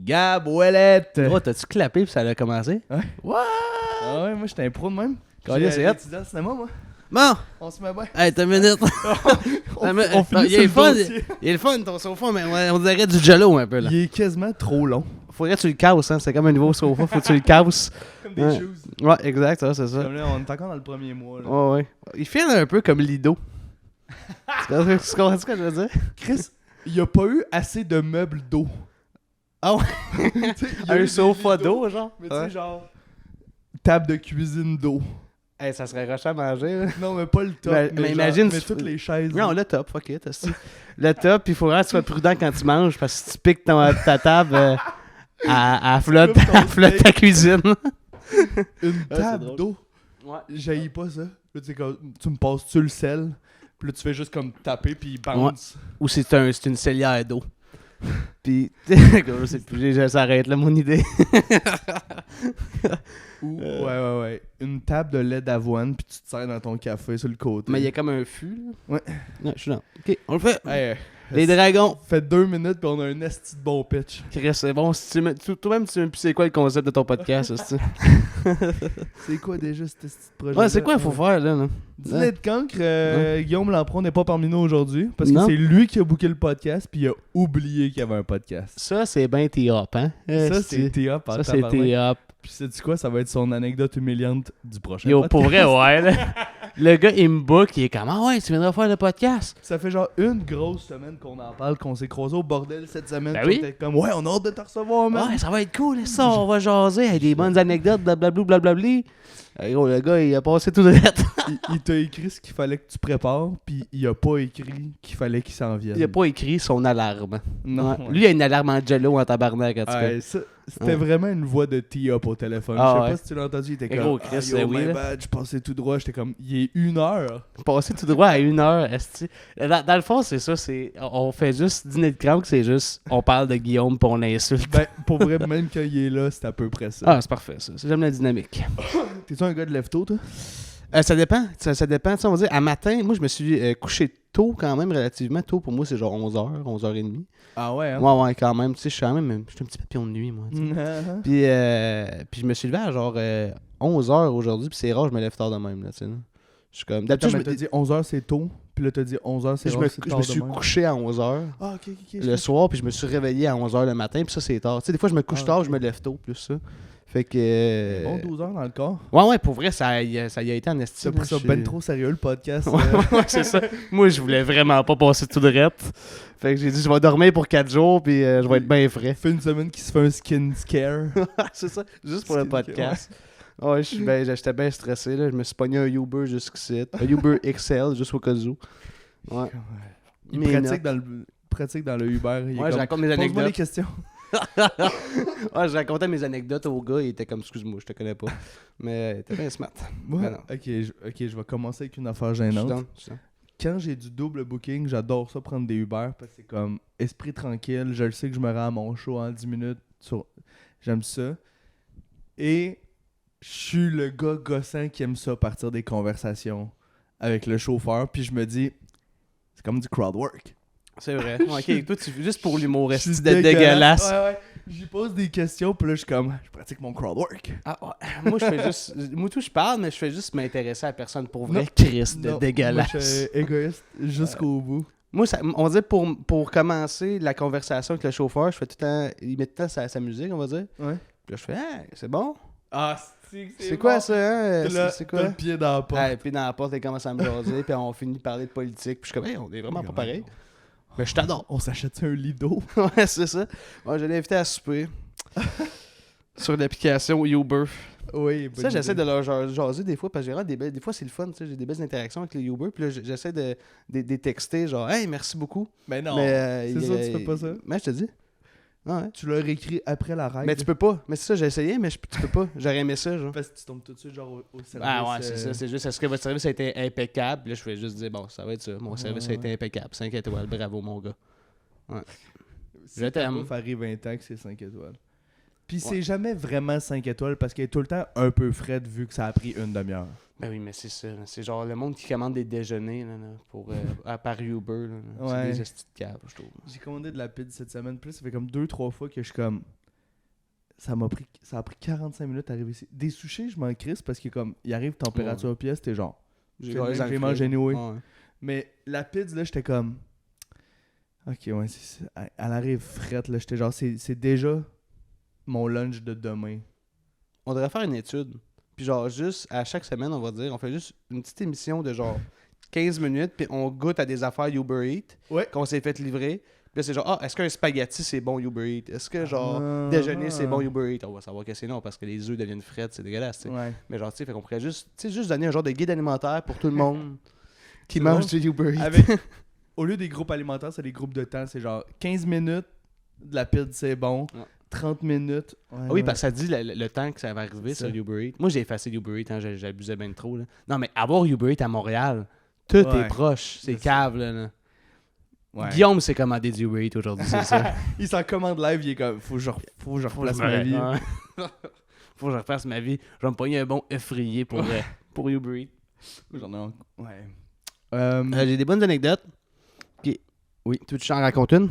Gab Ouellette! Oh, t'as-tu clappé puis ça a commencé? Ouais. What? Ah ouais, moi j'étais un pro de même. Calais, c'est hot. étudiant au cinéma, moi. Bon! On se met bien. Hey, t'as une minute. On finit il est sur fun, le dossier. il est le fun ton sofa, mais on dirait du jello un peu là. Il est quasiment trop long. Faudrait que tu le casses, hein. C'est comme un nouveau sofa, faut que tu le casses. Comme des Ouais. shoes. Ouais, exact, ça, c'est ça. Comme là, on est encore dans le premier mois. Là. Ouais, ouais. Il file un peu comme Lido. Tu comprends ce que je veux dire? Chris, il n'y a pas eu assez de meubles d'eau. Ah ouais? Tu sais, il y a eu Un des sofa lits d'eau, genre? Mais tu sais, Ouais. genre, table de cuisine d'eau. Hey, ça serait rushant à manger, là. Non, mais pas le top. Mais genre, imagine mais si- toutes les chaises. Non, le top, fuck it. Esti. Le top, il faudra que tu sois prudent quand tu manges parce que si tu piques ta table, à flotte, Comme ton à flotte ta cuisine. Une c'est table drôle. d'eau. Ouais. J'haïs pas ça. Là, tu sais, comme, tu me passes-tu le sel? Puis là, tu fais juste comme taper, puis il bounce. Ou c'est une cellière d'eau. Puis, ça s'arrête là, mon idée. Ou, ouais. Une table de lait d'avoine, puis tu te sers dans ton café sur le côté. Mais il y a comme un fût, là. Ouais. Ouais, je suis là. Ok, on le fait. Hey, Les dragons. fait 2 minutes, puis on a un esti de bon pitch. Chris, c'est bon. Si toi-même, tu sais même plus c'est quoi le concept de ton podcast, esti. C'est quoi déjà ce petit projet? Ouais, c'est quoi il faut faire, là? là? Dîner de cancre, Guillaume Lampron n'est pas parmi nous aujourd'hui, parce que Non. c'est lui qui a booké le podcast, puis il a oublié qu'il y avait un podcast. Ça, c'est bien T-Up, hein? Ça, Esti. c'est Théa par Ça, c'est T-Up. Puis sais-tu quoi? Ça va être son anecdote humiliante du prochain Yo, podcast. pour vrai, ouais. Là. Le gars, il me book, il est comme, ah ouais, tu viendras faire le podcast. Ça fait genre une grosse semaine qu'on en parle, qu'on s'est croisés au bordel cette semaine. Ben puis oui. on était comme, ouais, on a hâte de te recevoir, man. Ouais, ça va être cool, ça, on va jaser avec des bonnes anecdotes, blablabla, blablabli. Gros, le gars, il a passé tout de suite. Il t'a écrit ce qu'il fallait que tu prépares, puis il a pas écrit qu'il fallait qu'il s'en vienne. Il a pas écrit son alarme. Non. Ouais. Lui, il a une alarme en jello en tabarnak, en tout cas. Ouais, c'était vraiment une voix de T-Up au téléphone. Ah, Je sais ouais. pas si tu l'as entendu, il était Gros, comme, Chris, yo, oui, my là. bad, je passais tout droit. J'étais comme, il est 1h. Passer tout droit à 1 heure, esti. Dans le fond, c'est ça, on fait juste dîner de crank, c'est juste, on parle de Guillaume pis on l'insulte. Ben, pour vrai, même quand il est là, c'est à peu près ça. Ah, c'est parfait, ça. J'aime la dynamique. T'es-tu un gars de lève-tôt, toi? Ça dépend. Ça dépend. Tu sais, on va dire, à matin, moi, je me suis couché tôt, quand même, relativement tôt. Pour moi, c'est genre 11h, 11h30. Ah ouais, hein? Ouais, quand même. Tu sais, je suis un petit papillon de nuit, moi. tu sais. Puis je me suis levé à genre 11h aujourd'hui, puis c'est rare, je me lève tard de même, là, tu sais. là. Je suis comme... Attends, D'habitude, mais t'as dit 11h c'est tôt, puis là t'as dit 11h c'est je rare, me, c'est je tard me de suis même. couché à 11h Ah, ok. le soir, puis je me suis réveillé à 11h le matin, puis ça, c'est tard. Tu sais, des fois, je me couche Ah, tard, ok. je me lève tôt, plus ça. Fait que... Bon 12 heures dans le corps. Ouais, pour vrai, ça y a été en Tu estime. as pris ça ben trop sérieux, le podcast. Ouais, c'est ça. Moi, je voulais vraiment pas passer tout de rette. Fait que j'ai dit, je vais dormir pour 4 jours, puis je vais être bien frais. Fait une semaine qui se fait un skin scare. C'est ça, juste pour le Skincare, podcast. Ouais, j'étais bien stressé, là. Je me suis pogné un Uber jusqu'ici. Un Uber XL, juste au cas où. Ouais. Il Mes pratique dans le Uber. Il est Ouais, je comme, raconte mes pose-moi anecdotes. les questions. Ouais, je racontais mes anecdotes au gars, il était comme, excuse-moi, je te connais pas. Mais t'es bien smart. Moi, Ben non. ok, je vais commencer avec une affaire Je suis gênante. down, je suis down. Quand j'ai du double booking, j'adore ça prendre des Uber parce que c'est comme esprit tranquille. Je le sais que je me rends à mon show en 10 minutes. J'aime ça. Et je suis le gars gossant qui aime ça partir des conversations avec le chauffeur. Puis je me dis, c'est comme du crowd work. C'est vrai. Ouais, ok, toi, juste pour l'humour, Je esti suis de dégueulasse. Ouais. J'y pose des questions, puis là, je suis comme, je pratique mon crowd work. Ah, ouais. Moi, je fais juste. Moi, tout, je parle, mais je fais juste m'intéresser à la personne pour vrai. Non. Chris de Non, dégueulasse. Moi, je suis égoïste jusqu'au bout. Moi, on va dire pour commencer la conversation avec le chauffeur, je fais tout le temps. Il met tout le temps sa musique, on va dire. Ouais. Puis là, je fais, hey, c'est bon. Ah, C'est quoi ça, hein? Là, C'est t'as quoi? le pied dans la porte. Puis dans la porte, il commence à me jaser, puis on finit de parler de politique. Puis je suis comme, hey, on est vraiment pas pareil. Mais je t'adore. On s'achète un lido. Ouais, c'est ça. Ouais, je l'ai invité à souper. Sur l'application Uber. Oui, Ça, j'essaie de leur jaser des fois, parce que j'ai vraiment des fois, c'est le fun, tu sais, j'ai des belles interactions avec les Uber, puis là, j'essaie de texter, genre, hey, merci beaucoup. Mais non, Mais, c'est ça, tu fais pas ça. Mais je te dis. Ouais. Tu leur écris après la règle. Mais tu peux pas. Mais c'est ça, j'ai essayé, mais tu peux pas. J'aurais aimé ça, genre. Parce que tu tombes tout de suite genre au service. Ah ouais, c'est ça. C'est juste, est-ce que votre service a été impeccable? Puis là, je vais juste dire, bon, ça va être ça. Mon service a été impeccable. 5 étoiles. Bravo, mon gars. Ouais. Je t'aime. Ça arrive 20 ans que c'est 5 étoiles. Puis c'est jamais vraiment 5 étoiles parce qu'elle est tout le temps un peu frette vu que ça a pris une demi-heure. Ben oui, mais c'est ça. C'est genre le monde qui commande des déjeuners là, pour, par Uber. Là. Ouais. C'est des estis de cave, je trouve. J'ai commandé de la pizza cette semaine. Puis là, ça fait comme 2-3 fois que je suis comme... ça a pris 45 minutes à arriver ici. Des sushis, je m'en crisse parce que comme il arrive température pièce, t'es genre j'ai mangé anyway. Ouais. Mais la pizza là, j'étais comme OK, ouais, elle arrive frette là, j'étais genre c'est déjà mon lunch de demain. On devrait faire une étude. Puis genre juste à chaque semaine, on va dire, on fait juste une petite émission de genre 15 minutes puis on goûte à des affaires Uber Eats qu'on s'est fait livrer. Puis là, c'est genre, est-ce qu'un spaghetti, c'est bon Uber Eats? Est-ce que, genre, déjeuner, c'est bon Uber Eats? On va savoir que c'est non, parce que les œufs deviennent frettes, c'est dégueulasse, tu sais. Ouais. Mais genre, tu sais, fait qu'on pourrait juste donner un genre de guide alimentaire pour tout le monde qui mange du Uber Eats. Au lieu des groupes alimentaires, c'est des groupes de temps. C'est genre 15 minutes, de la pizza, c'est bon. Ouais. 30 minutes. Ouais, oui, parce que ça dit le temps que ça va arriver sur Uber Eats. Moi, j'ai effacé Uber Eats, hein, j'abusais bien trop. Là. Non, mais avoir Uber Eats à Montréal, tout est proche. C'est cave, là. Ouais. Guillaume s'est commandé du Uber Eats aujourd'hui, c'est ça. Il s'en commande live, il est comme faut que je replace ma vie. Faut que je refasse ma vie. Je vais me pogner un bon effrayé pour Uber Eats. J'en ai ouais. J'ai des bonnes anecdotes. Okay. Oui. Tu veux que je t'en raconte une?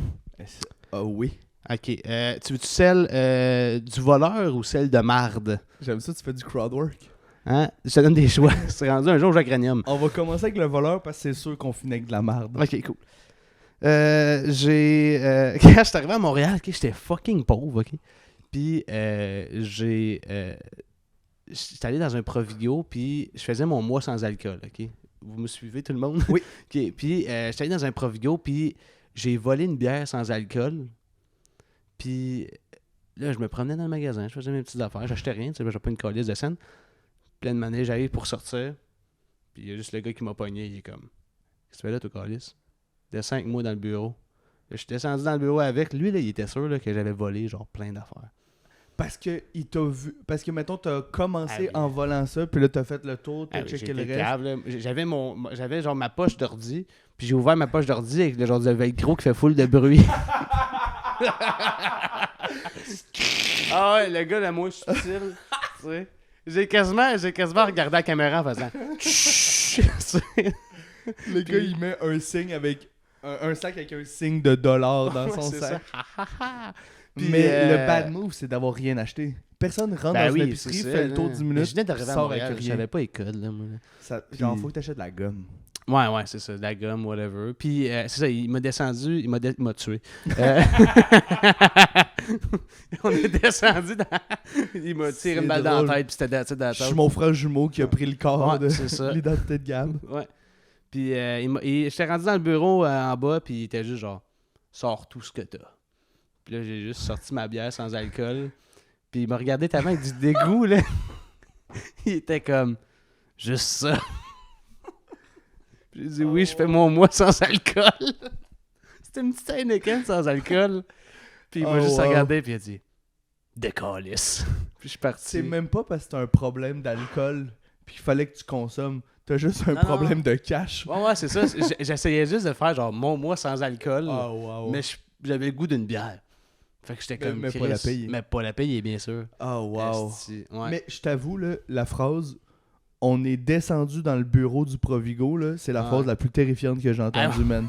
Oui. Ok. Tu veux-tu celle du voleur ou celle de marde? J'aime ça, tu fais du crowdwork. Hein? Je te donne des choix. C'est rendu un jour au Jacranium. On va commencer avec le voleur parce que c'est sûr qu'on finit avec de la marde. Ok, cool. Quand je suis arrivé à Montréal, okay, j'étais fucking pauvre, ok? Puis j'étais allé dans un Provigo, puis je faisais mon mois sans alcool, ok? Vous me suivez tout le monde? Oui. Okay. Puis j'étais allé dans un Provigo, puis j'ai volé une bière sans alcool. Puis là, je me promenais dans le magasin, je faisais mes petites affaires, j'achetais rien, tu sais, j'avais pas une calice de scène. Plein de manèges, j'arrive pour sortir, puis il y a juste le gars qui m'a pogné, il est comme « Qu'est-ce que tu fais là, toi, calice? » De 5 mois dans le bureau. Je suis descendu dans le bureau avec lui, là, il était sûr là, que j'avais volé genre plein d'affaires. Parce que il t'a vu. Parce que mettons, t'as commencé en volant ça, puis là t'as fait le tour, t'as checké le reste. Grave, là. J'avais genre ma poche d'ordi, puis j'ai ouvert ma poche d'ordi avec le genre de velcro qui fait full de bruit. Ah ouais, le gars la mouche subtile, tu sais. J'ai quasiment regardé la caméra en faisant. Le gars, il met un signe avec un sac avec un signe de dollar dans son sac. Mais le bad move, c'est d'avoir rien acheté. Personne rentre dans une épicerie, fait le tour 10 minutes, je venais d'arriver à Montréal, je savais pas les codes. Là, moi. Genre, faut que t'achètes de la gomme. Ouais, c'est ça, de la gomme, whatever. Puis, c'est ça, il m'a descendu, il m'a tué. On est descendu il m'a tiré une balle dans la tête, puis c'était dans la tête. Je suis mon frère jumeau qui a pris le corps de l'identité de Gab. Ouais. Puis, j'étais rendu dans le bureau en bas, puis il était juste genre, sors tout ce que t'as. Puis là, j'ai juste sorti ma bière sans alcool. Puis il m'a regardé tellement avec du dégoût, là. Il était comme, juste ça. J'ai dit, oui, je fais mon mois sans alcool. C'était une petite Heineken sans alcool. Puis il m'a juste regardé, puis il a dit, décalisse. Puis je suis parti. C'est même pas parce que t'as un problème d'alcool, puis il fallait que tu consommes. T'as juste un problème de cash. Ouais, c'est ça. J'essayais juste de faire genre mon mois sans alcool. Mais j'avais le goût d'une bière. Fait que j'étais comme mais pas la payer. Mais pas la payer, bien sûr. Ouais. Mais je t'avoue, là, la phrase « On est descendu dans le bureau du Provigo », là, c'est la phrase la plus terrifiante que j'ai entendue, man.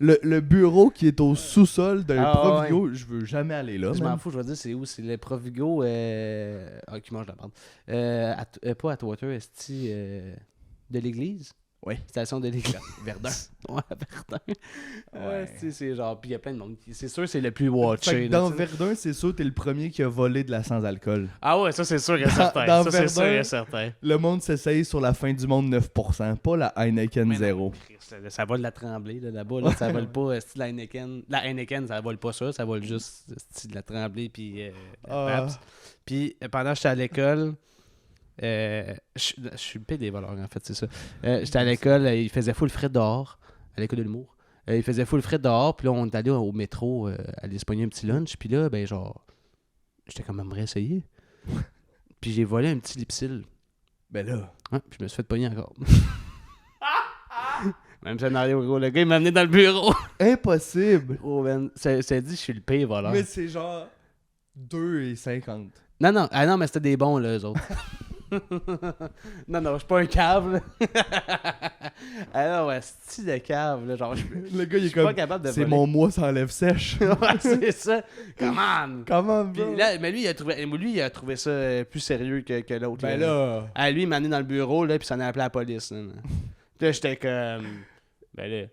Le bureau qui est au sous-sol d'un Provigo, je veux jamais aller là. Je m'en fous, je vais dire c'est où. C'est le Provigo qui mange la merde. Pas à Twitter, est-ce de l'église? Oui. Station de l'église. Verdun. Ouais, Verdun. Ouais, c'est genre. Puis il y a plein de monde. C'est sûr c'est le plus watché. Dans Verdun, c'est sûr t'es le premier qui a volé de la sans-alcool. Ah ouais, ça c'est sûr et certain. Dans ça Verdun, c'est sûr et certain. Le monde s'essaye sur la fin du monde 9%, pas la Heineken 0. Ça vole la Tremblay là-bas. Là, ça vole pas la Heineken. La Heineken, ça vole pas ça. Ça vole juste de la Tremblay puis la Pabst. Puis pendant que j'étais à l'école. Je suis le pire des voleurs, en fait, c'est ça. J'étais à l'école, il faisait full frais dehors, à l'école de l'humour. Il faisait full frais dehors, puis là, on est allé au métro, aller se pogner un petit lunch, puis là, ben, genre, j'étais quand même réessayé. Puis j'ai volé un petit lipsil. Ben là. Ouais, puis je me suis fait pogner encore. Même scénario, gros. Le gars, il m'a amené dans le bureau. Impossible. Oh, man, ça dit, je suis le pire voleur. Mais c'est genre 2,50. Non, mais c'était des bons, là, eux autres. Non, je suis pas un cave, là. Alors, ouais, c'est de cave, là. Genre, Le gars, il est suis pas comme, capable de c'est voler. mon mois sans lèvres sèches. Ouais, c'est ça. Come on! Comment, Puis bro? là, mais lui, il a trouvé ça plus sérieux que l'autre. Ben là... Ah, lui, il m'a amené dans le bureau, là, puis ça en a appelé la police. Là. Puis là, j'étais comme... Ben là,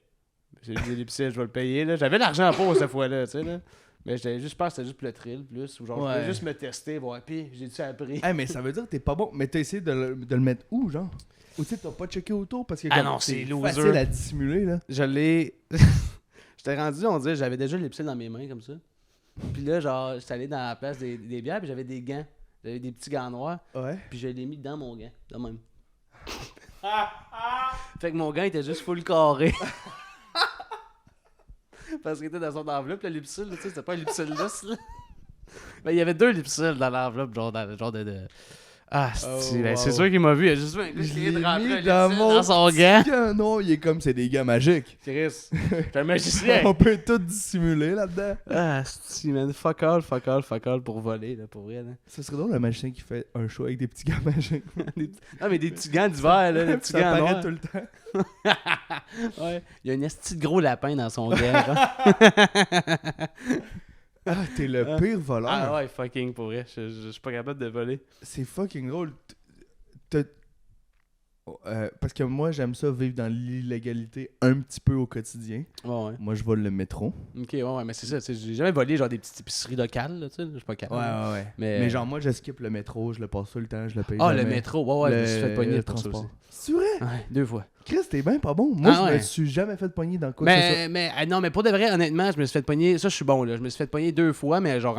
j'ai dit l'épicile, je vais le payer, là. J'avais l'argent pour cette fois-là, tu sais, là. Mais j'étais juste peur que c'était juste pour le thrill, plus. Ou genre, je voulais juste me tester, voir. Puis j'ai-tu appris? Hey, mais ça veut dire que t'es pas bon. Mais t'as essayé de le mettre où, genre? Ou tu sais, t'as pas checké autour parce que Ah comme, non, c'est loser. facile à dissimuler, là. Je l'ai... J'étais rendu, on dirait, j'avais déjà l'épicile dans mes mains, comme ça. Puis là, genre, j'étais allé dans la place des bières, puis j'avais des gants. J'avais des petits gants noirs. Ouais. Puis je l'ai mis dans mon gant, de même. Fait que mon gant était juste full carré. Parce qu'il était dans son enveloppe, là, l'épicile, tu sais, c'était pas un lipsil lisse, là. Ben, il y avait 2 lipsils dans l'enveloppe, genre, dans le genre de... Ah, c'est sûr qu'il m'a vu, il a juste vu un gars qui de rentrer un lipsil dans son gant. Non, il est comme, c'est des gants magiques. Chris, t'es un magicien. On peut tout dissimuler là-dedans. Ah, c'est man, fuck all pour voler, là, pour vrai, là. Ce serait drôle, le magicien qui fait un show avec des petits gants magiques. Non, mais des petits gants d'hiver, là, des petits Ça gants apparaît noirs. tout le temps. Ouais, il y a un esti de gros lapin dans son gant, genre. Ah, t'es le pire voleur. Ah ouais, fucking, pour vrai, je suis pas capable de voler. C'est fucking drôle. Parce que moi, j'aime ça vivre dans l'illégalité un petit peu au quotidien. Ouais. Moi, je vole le métro. Ok, ouais, mais c'est ça, tu sais, j'ai jamais volé genre des petites épiceries locales, là, tu sais, je suis pas capable. Ouais. Mais genre, moi, je skip le métro, je le passe tout le temps, je le paye Ah, jamais. le métro, ouais, je me suis fait pogner le pour ça transport. aussi. C'est vrai? Ouais, 2 fois. Chris, t'es bien pas bon. Moi, Ah, je me ouais. suis jamais fait pogner dans quoi que ce soit. Mais non, mais pour de vrai, honnêtement, je me suis fait pogner, ça je suis bon, là, je me suis fait pogner 2 fois, mais genre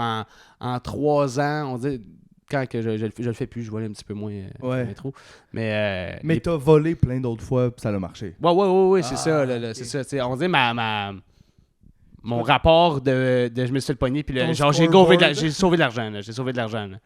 en 3 ans, on dit, quand que je le fais plus, je vole un petit peu moins Ouais. le métro. Mais T'as volé plein d'autres fois, pis ça a marché. Ouais, c'est ça, là, ok. c'est ça. Tu sais, on dit mon rapport de je me suis fait pogner, puis Ton genre j'ai scoreboard. sauvé de l'argent, là. J'ai sauvé de l'argent, là.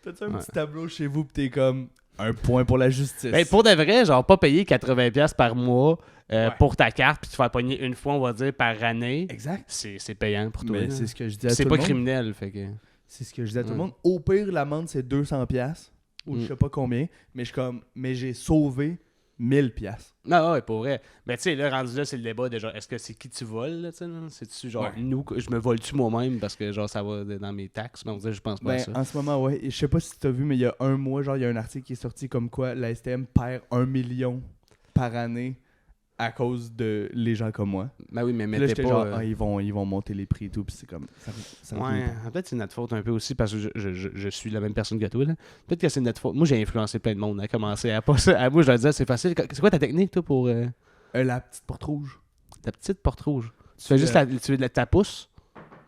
T'as-tu un Ouais. petit tableau chez vous, pis t'es comme un point pour la justice? Ben, pour de vrai, genre pas payer 80$ par mois Ouais. pour ta carte, puis te faire pogner une fois, on va dire, par année, Exact. c'est payant pour toi. Mais là. c'est ce que je dis à tout C'est le pas monde. criminel, fait que... C'est ce que je dis à tout le Ouais. monde. Au pire, l'amende, c'est 200$. Ou je sais pas combien. Mais j'ai sauvé 1000$. Non, ouais, pour vrai. Mais tu sais, là, rendu là, c'est le débat de genre, est-ce que c'est qui tu voles, là, tu sais, là? C'est-tu genre, Ouais. nous, je me vole-tu moi-même parce que genre, ça va dans mes taxes? Mais on dirait, je pense pas à Ben, ça. en ce moment, ouais. Et je sais pas si t'as vu, mais il y a un mois, genre, il y a un article qui est sorti comme quoi la STM perd 1 million par année à cause de les gens comme moi. Ben oui, mais Puis là, mettez j'étais pas... genre, ils vont monter les prix et tout, puis c'est comme... Ça me Ouais, plaît pas. peut-être c'est notre faute un peu aussi parce que je suis la même personne que toi. Là. Peut-être que c'est notre faute. Moi, j'ai influencé plein de monde à commencer à passer. À moi, je leur disais, c'est facile. C'est quoi ta technique, toi, pour La petite porte rouge. ta petite porte rouge? Tu fais juste ta pousse?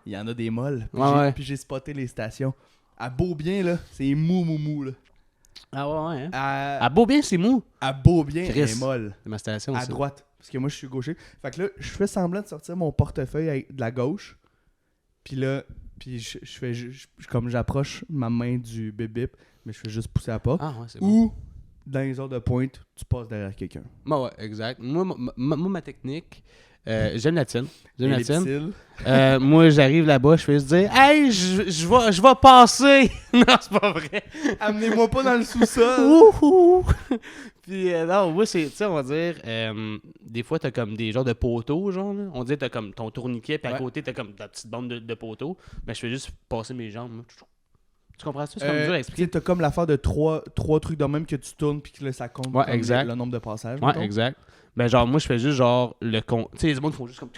Il y en a des molles. Puis Ouais. puis j'ai spoté les stations. À Beaubien, là, c'est mou, là. Ah ouais, hein? À, À Beaubien, c'est mou. à Beaubien, Chris. elle est molle. C'est ma station, À ça. droite. Parce que moi, je suis gaucher. Fait que là, je fais semblant de sortir mon portefeuille de la gauche. Puis là, je fais comme j'approche ma main du bip-bip, mais je fais juste pousser à pas. Ah ouais, c'est bon. Ou, dans les heures de pointe, tu passes derrière quelqu'un. Ouais, exact. Moi, ma technique, j'aime la tienne. J'aime la tienne. Ellipsile. Moi, j'arrive là-bas, je fais se dire, hey, je vais passer. Non, c'est pas vrai. Amenez-moi pas dans le sous-sol. Wouhou! Puis non, moi, c'est, tu sais, on va dire, des fois, t'as comme des genres de poteaux, genre, là. On dit, t'as comme ton tourniquet, puis à Ouais. côté, t'as comme ta petite bande de poteaux. Mais je fais juste passer mes jambes. Moi. Tu comprends ça? C'est comme dur à Tu sais, expliquer. t'as comme l'affaire de trois trucs de même que tu tournes puis que là, ça compte Ouais, comme exact. le nombre de passages. Ouais, mettons. exact. Ben, genre, moi, je fais juste, genre, le con. Tu sais, les gens font juste comme.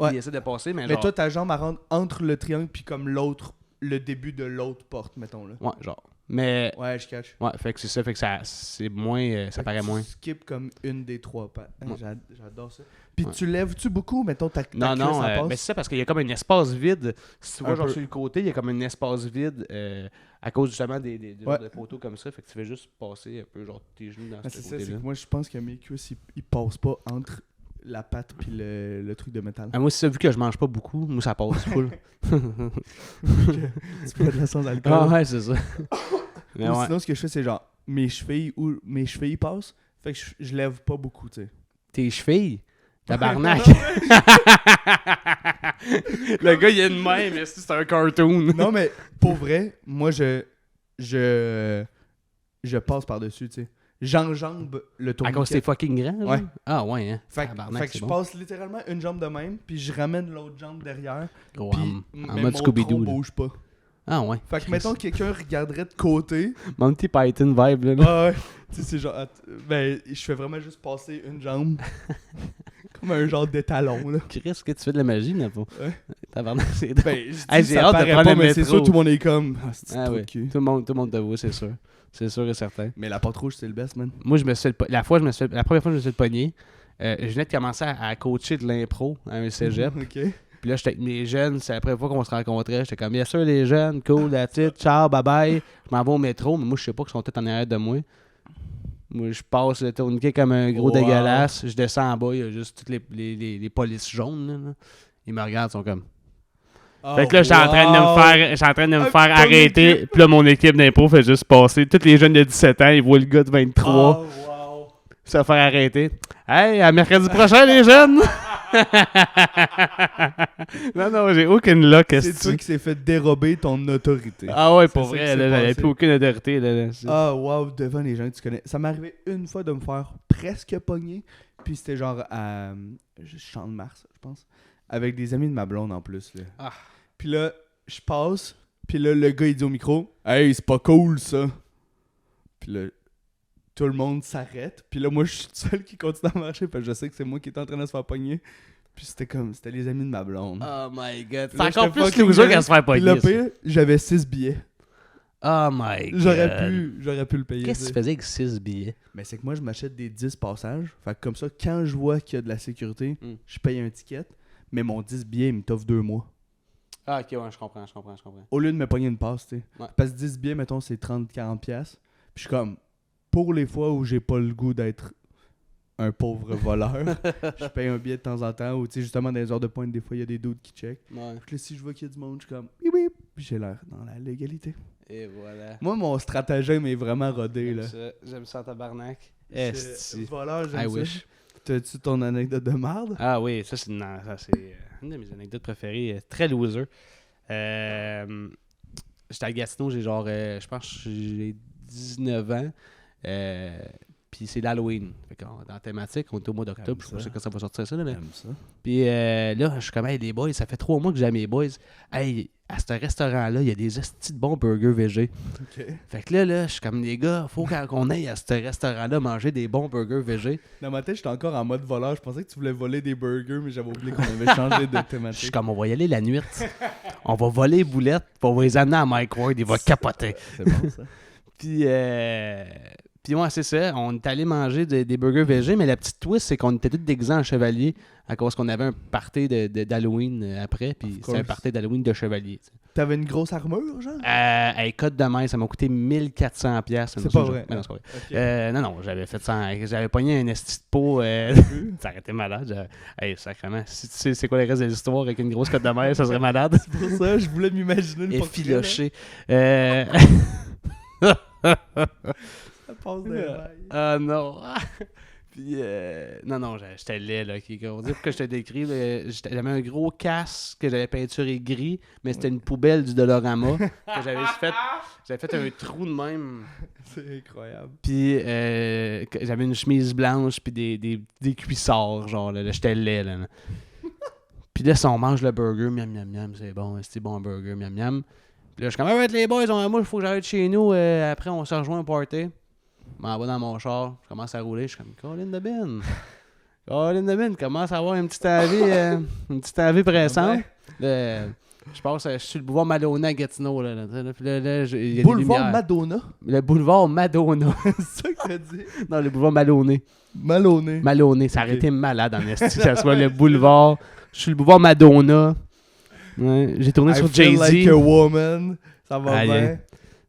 Ouais. Ils essaient de passer, mais Mais genre. toi, ta jambe, elle rentre entre le triangle puis comme l'autre, le début de l'autre porte, mettons là. Ouais, genre. Mais. Ouais, je catch. Ouais, fait que c'est ça, fait que ça. C'est moins. Ça Fait que paraît tu moins. skip comme une des trois. Ouais. J'adore ça. Puis Ouais. tu lèves-tu beaucoup, mettons, ta Non, cuisse, non, ça passe? mais c'est ça parce qu'il y a comme un espace vide. Si tu vois, Un genre peu. sur le côté, il y a comme un espace vide à cause justement des Ouais. genres de poteaux comme ça. Fait que tu fais juste passer un peu, genre, tes genoux dans Ah, ce c'est ça, c'est côté-là. que moi, je pense que mes cuisses, ils passent pas entre la patte puis le truc de métal. Ah, moi, c'est ça, vu que je mange pas beaucoup, moi, ça passe full. Tu peux de la sans alcool. Ah ouais, c'est ça. Mais Ou ouais. sinon, ce que je fais, c'est genre, mes chevilles passent, fait que je lève pas beaucoup, tu sais. Tes chevilles, tabarnak. Le gars, il a une main, mais c'est un cartoon. Non, mais pour vrai, moi, je je passe par-dessus, tu sais. J'enjambe le À tourniquet. cause c'est fucking grand? Ouais. Genre? Ah ouais, hein? Fait Tabarnak, que c'est je bon. passe littéralement une jambe de même, puis je ramène l'autre jambe derrière. Gros, Puis en mais mode mon Scooby-Doo, tronc là. bouge pas. Ah ouais. Fait que Chris. mettons que quelqu'un regarderait de côté. Monty Python vibe, là. Ah ouais. Tu sais, c'est genre. Ben, je fais vraiment juste passer une jambe. Comme un genre d'étalon, là. Chris, est-ce que tu fais de la magie, là, pas? Ouais. Tabarnak, c'est Ben, je dis, Hey, j'ai ça hâte de paraît prendre pas, le mais c'est métro. sûr, tout le monde est comme. Ah, c'est Ah trop ouais. de cul. Tout le monde te voit, c'est sûr. C'est sûr et certain. Mais la porte rouge, c'est le best, man. Moi, je me suis fait la première fois que je me suis fait pogner, je venais de commencer à coacher de l'impro à un cégep. Ok. Puis là, j'étais avec mes jeunes, c'est la première fois qu'on se rencontrait. J'étais comme, bien sûr, les jeunes, cool, that's it, ciao, bye bye. Je m'en vais au métro, mais moi, je sais pas qu'ils sont tous en arrière de moi. Moi, je passe le tourniquet comme un gros Wow. dégueulasse. Je descends en bas, il y a juste toutes les polices jaunes. Là. Ils me regardent, ils sont comme. Fait que là, j'étais en train de me faire Ton arrêter. équipe. Puis là, mon équipe d'impro fait juste passer. Tous les jeunes de 17 ans, ils voient le gars de 23 Oh, wow. se faire arrêter. Hey, à mercredi prochain, les jeunes! non, j'ai aucune luck. C'est toi qui s'est fait dérober ton autorité. Ah ouais, pour C'est ça vrai, qui là, s'est j'avais passé. plus aucune autorité. Là. Ah, wow, devant les gens que tu connais. Ça m'est arrivé une fois de me faire presque pogner. Puis c'était genre à Champ de Mars, je pense. Avec des amis de ma blonde en plus. Là. Ah. Puis là, je passe. Puis là, le gars, il dit au micro, hey, c'est pas cool ça. Puis là, tout le monde s'arrête. Puis là, moi, je suis le seul qui continue à marcher. Parce que je sais que c'est moi qui est en train de se faire pogner. Puis c'était les amis de ma blonde. Oh my god. C'est Là, encore j'étais plus fucking loser jeune. qu'à se faire Puis le pogner. ça. pire, j'avais 6 billets. Oh my god. J'aurais pu le payer. Qu'est-ce que tu faisais avec 6 billets? Mais c'est que moi, je m'achète des 10 passages. Fait que comme ça, quand je vois qu'il y a de la sécurité, je paye un ticket. Mais mon 10 billets, il me t'offre 2 mois. Ah, ok, ouais, je comprends. Au lieu de me pogner une passe, tu sais. Ouais. Parce que 10 billets, mettons, c'est 30-40$. Puis je suis comme, pour les fois où j'ai pas le goût d'être un pauvre voleur, je paye un billet de temps en temps. Ou tu sais, justement, dans les heures de pointe, des fois, il y a des doutes qui check. Ouais. Puis là, si je vois qu'il y a du monde, je suis comme, bip bip. Puis j'ai l'air dans la légalité. Et voilà. Moi, mon stratagème est vraiment rodé, là. J'aime ça en tabarnak. C'est voleur, j'aime I ça. wish. T'as-tu ton anecdote de merde? Ah oui, ça c'est une de mes anecdotes préférées. Très loser. J'étais à Gatineau, j'ai genre, je pense que j'ai 19 ans. Puis c'est l'Halloween. Fait qu'on dans la thématique, on est au mois d'octobre. Je sais pas quand ça va sortir ça. Là, mais... J'aime ça. Puis là, je suis comme, hey, les boys, ça fait 3 mois que j'ai à mes boys. Hey, à ce restaurant-là, il y a des hosties de bons burgers végés. Ok. Fait que là, je suis comme, les gars, faut qu'on aille à ce restaurant-là manger des bons burgers végés. Dans ma tête, j'étais encore en mode voleur. Je pensais que tu voulais voler des burgers, mais j'avais oublié qu'on avait changé de Je suis thématique. comme, on va y aller la nuit. On va voler les boulettes, puis on va les amener à Mike Ward, il va capoter. C'est bon, ça. Puis ouais, c'est ça. On est allé manger des burgers végés, mais la petite twist, c'est qu'on était tous déguisés en chevalier à cause qu'on avait un party d'Halloween après, puis Of c'est un course. party d'Halloween de chevalier. Tu sais. T'avais une grosse armure, genre? Hey, code de main, ça m'a coûté 1400$. C'est pas vrai. Mais non, c'est pas vrai. Ok. Non, j'avais fait ça. J'avais pogné un esti de peau. Ça aurait été malade. Hey, sacrément. Si tu sais c'est quoi le reste de l'histoire avec une grosse cote de mer, ça serait malade. C'est pour ça, je voulais m'imaginer le portrait, là. Effiloché. Ça passe des bails. Ah non. Puis, non, j'étais laid, là. On dit pourquoi je te décris. J'avais un gros casque que j'avais peinturé gris, mais c'était une poubelle du Dolorama. Que j'avais fait un trou de même. C'est incroyable. Puis, j'avais une chemise blanche, puis des cuissards, genre, là. J'étais laid, là. Puis là, si on mange le burger, miam, miam, miam, c'est bon un burger, miam, miam. Puis là, je suis comme, arrête les boys, moi, il faut que j'arrête chez nous. Après, on se rejoint au party. Je m'en vais dans mon char, je commence à rouler, je suis comme Colin de Ben. Colin de Ben commence à avoir une petite envie pressante. Là, je suis sur le boulevard Madonna à Gatineau. Là, puis là, il y a des Boulevard lumières. Madonna. Le boulevard Madonna. C'est ça que t'as dit? Non, le boulevard Maloney. Malonné. Maloney, ça aurait Ok. été malade en esti que ça soit le boulevard. Je suis le boulevard Madonna. Ouais, j'ai tourné I sur feel Jay-Z. like a woman. Ça va Allez. bien.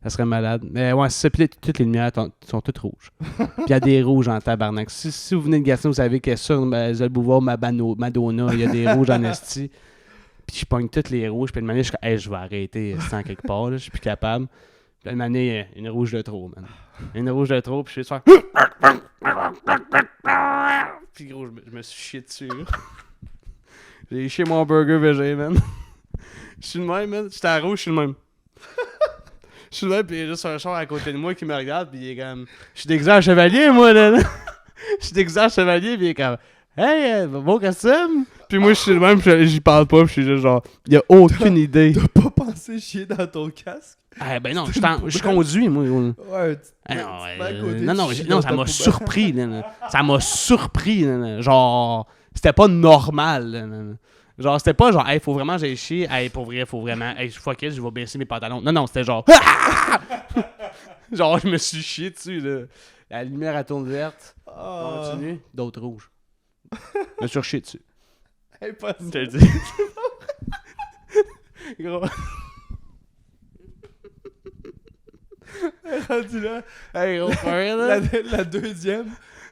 Ça serait malade. Mais ouais, c'est ça. Puis là, toutes les lumières sont toutes rouges. Puis il y a des rouges en tabarnak. Si vous venez de Gatineau, vous savez que sur le boulevard Madonna, il y a des rouges en esti. Puis je pogne toutes les rouges. Puis une manière, je suis comme, hey, je vais arrêter sans quelque part. Là, je suis plus capable. Puis une manière, une rouge de trop, man. Une rouge de trop. Puis je suis juste faire. Puis gros, je me suis chié dessus. là. J'ai chié mon burger végé, man. Je suis le même, man. J'étais à rouge, je suis le même. Je suis là, puis il y a juste un char à côté de moi qui me regarde, puis il est comme... Je suis déguisé en chevalier, moi, là. Je suis déguisé en chevalier, puis il est comme... Hey, beau costume! Puis moi, je suis le même, j'y parle pas, puis je suis juste genre... Il a aucune idée. T'as pas pensé chier dans ton casque? Ah, ben non, je conduis, moi. Ouais, Ah non, ça m'a surpris. Ça m'a surpris. Genre, c'était pas normal. Genre, c'était pas genre, hey, faut vraiment que j'aille chier. Hey, pour vrai, faut vraiment. Hey, fuck it, je vais baisser mes pantalons. Non, c'était genre. Genre, je me suis chié dessus, là. La lumière, elle tourne verte. On continue. D'autres rouges. Je me suis rechié dessus. Impossible. Je te le dis. Gros. Rendu là. Hey, gros, frère, là. La deuxième